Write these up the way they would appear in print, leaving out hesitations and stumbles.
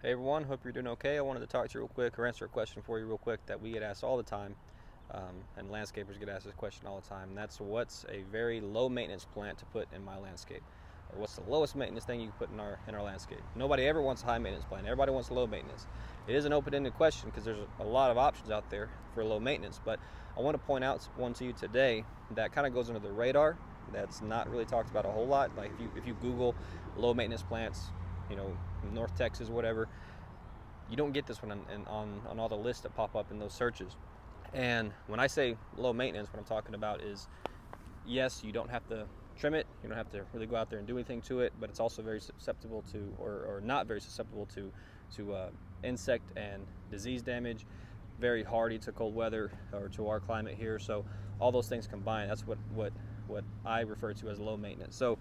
Hey everyone, hope you're doing okay. I wanted to talk to you real quick or answer a question for you real quick that we get asked all the time, and landscapers get asked this question all the time. And that's, what's a very low maintenance plant to put in my landscape, or what's the lowest maintenance thing you can put in our landscape? Nobody ever wants a high maintenance plant. Everybody wants low maintenance. It is an open-ended question because there's a lot of options out there for low maintenance. But I want to point out one to you today that kind of goes under the radar. That's not really talked about a whole lot. Like if you Google low maintenance plants, North Texas, whatever, you don't get this one on all the lists that pop up in those searches. And when I say low maintenance, what I'm talking about is, yes, you don't have to trim it, you don't have to really go out there and do anything to it, but it's also very susceptible to, or not very susceptible to insect and disease damage, very hardy to cold weather or to our climate here. So all those things combined, that's what I refer to as low maintenance. So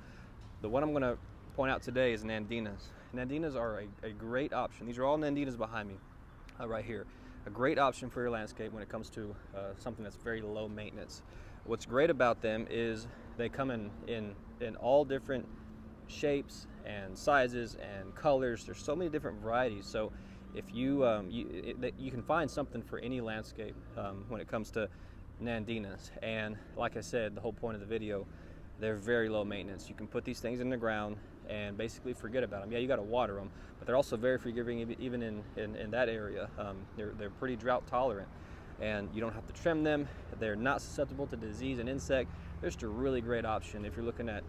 the one I'm going to point out today is Nandinas. Nandinas are a great option. These are all Nandinas behind me, right here. A great option for your landscape when it comes to something that's very low maintenance. What's great about them is they come in all different shapes and sizes and colors. There's so many different varieties. So if you can find something for any landscape when it comes to Nandinas. And like I said, the whole point of the video, they're very low maintenance. You can put these things in the ground and basically forget about them. Yeah, you got to water them, but they're also very forgiving even in that area. They're pretty drought tolerant, and you don't have to trim them. They're not susceptible to disease and insect. They're just a really great option if you're looking at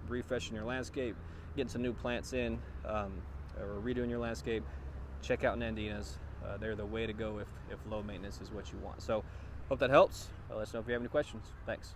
refreshing your landscape, getting some new plants in, or redoing your landscape. Check out Nandinas. They're the way to go if low maintenance is what you want. So hope that helps. Let us know if you have any questions. Thanks.